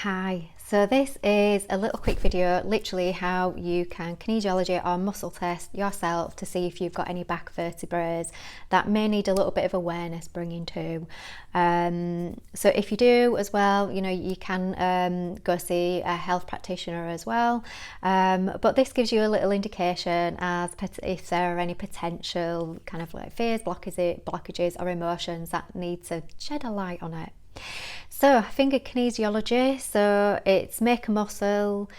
Hi, so this is a little quick video, literally how you can kinesiology or muscle test yourself to see if you've got any back vertebrae that may need a little bit of awareness bringing to. So if you do as well, you can go see a health practitioner as well. But this gives you a little indication as if there are any potential kind of like fears, blockages or emotions that need to shed a light on it. So finger kinesiology, so it's make a muscle.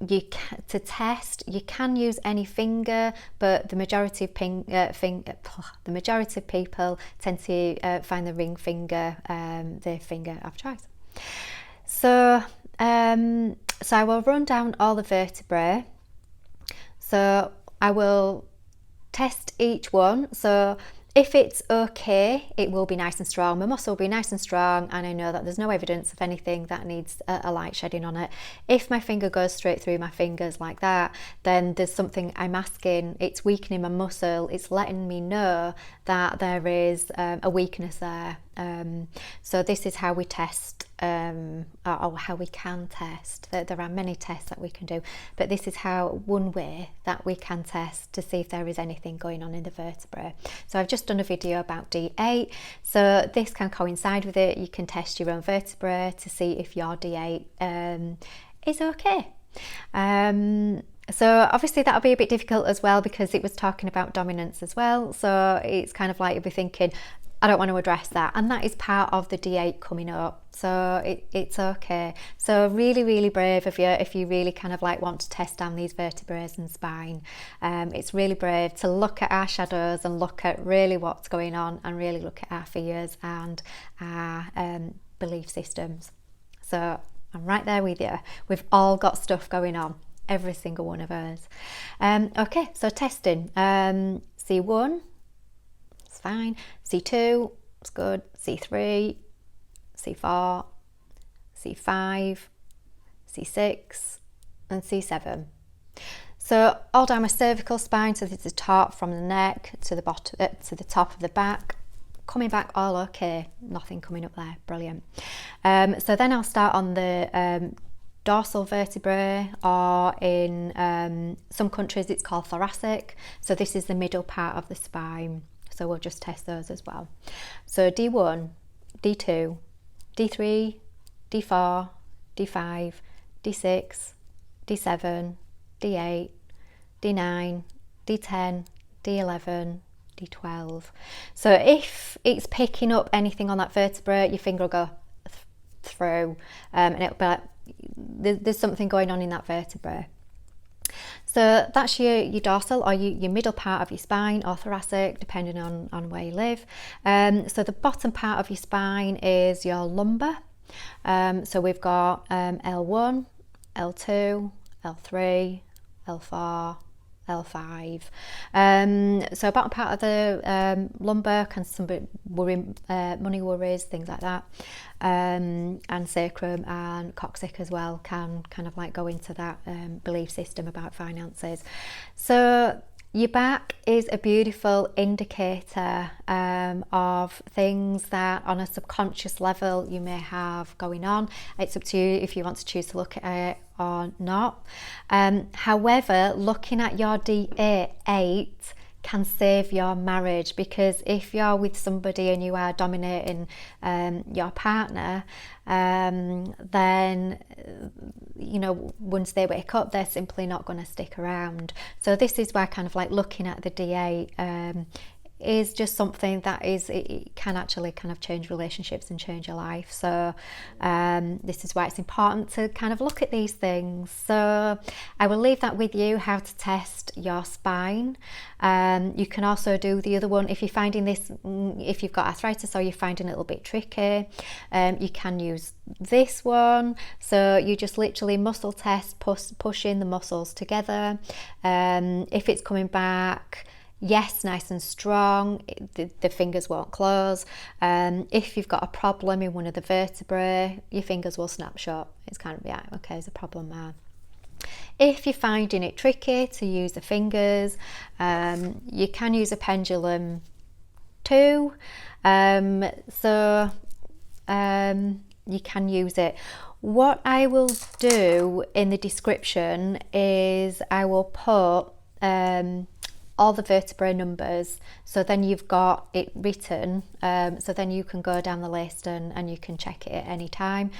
To test, you can use any finger, but the majority of people tend to find the ring finger their finger of choice. So I will run down all the vertebrae. So I will test each one. So if it's okay, it will be nice and strong. My muscle will be nice and strong, and I know that there's no evidence of anything that needs a light shedding on it. If my finger goes straight through my fingers like that, then there's something I'm asking. It's weakening my muscle. It's letting me know that there is a weakness there. So this is how we test, or how we can test. There are many tests that we can do, but this is one way that we can test to see if there is anything going on in the vertebrae. So I've just done a video about D8, so this can coincide with it. You can test your own vertebrae to see if your D8 is okay. So obviously that'll be a bit difficult as well, because it was talking about dominance as well. So it's kind of like you'll be thinking, I don't want to address that, and that is part of the D8 coming up, so it's okay. So really brave of you if you really kind of like want to test down these vertebrae and spine. It's really brave to look at our shadows and look at really what's going on, and really look at our fears and our belief systems. So I'm right there with you. We've all got stuff going on, every single one of us. Okay, so testing. C1, it's fine. C2, it's good. C3, C4, C5, C6, and C7. So all down my cervical spine, so this is the top from the neck to the bottom, to the top of the back. Coming back all okay, nothing coming up there, brilliant. So then I'll start on the dorsal vertebrae, or in some countries it's called thoracic. So this is the middle part of the spine. So we'll just test those as well. So D1, D2, D3, D4, D5, D6, D7, D8, D9, D10, D11, D12. So if it's picking up anything on that vertebrae, your finger will go through, and it'll be like there's something going on in that vertebrae. So that's your dorsal, or your middle part of your spine, or thoracic, depending on where you live. So the bottom part of your spine is your lumbar. So we've got L1, L2, L3, L4, L5. So bottom part of the lumbar can money worries, things like that. And Sacrum and Coccyx as well can kind of like go into that belief system about finances. So your back is a beautiful indicator of things that on a subconscious level you may have going on. It's up to you if you want to choose to look at it or not. However, looking at your D8 can save your marriage, because if you're with somebody and you are dominating your partner, then once they wake up, they're simply not going to stick around. So this is where kind of like looking at the D8 is just something that it can actually kind of change relationships and change your life. So this is why it's important to kind of look at these things. So I will leave that with you, how to test your spine. You can also do the other one if you're finding this, if you've got arthritis or you're finding it a little bit tricky, you can use this one. So you just literally muscle test, pushing the muscles together. If it's coming back, yes, nice and strong, the fingers won't close. If you've got a problem in one of the vertebrae, your fingers will snap shut. It's kind of, yeah, okay, there's a problem there. If you're finding it tricky to use the fingers, you can use a pendulum too. You can use it. What I will do in the description is I will put all the vertebrae numbers, so then you've got it written, so then you can go down the list and you can check it at any time.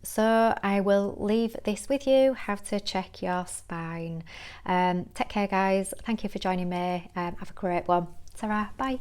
So I will leave this with you, how to check your spine. Take care guys, thank you for joining me, have a great one. Ta-ra, bye.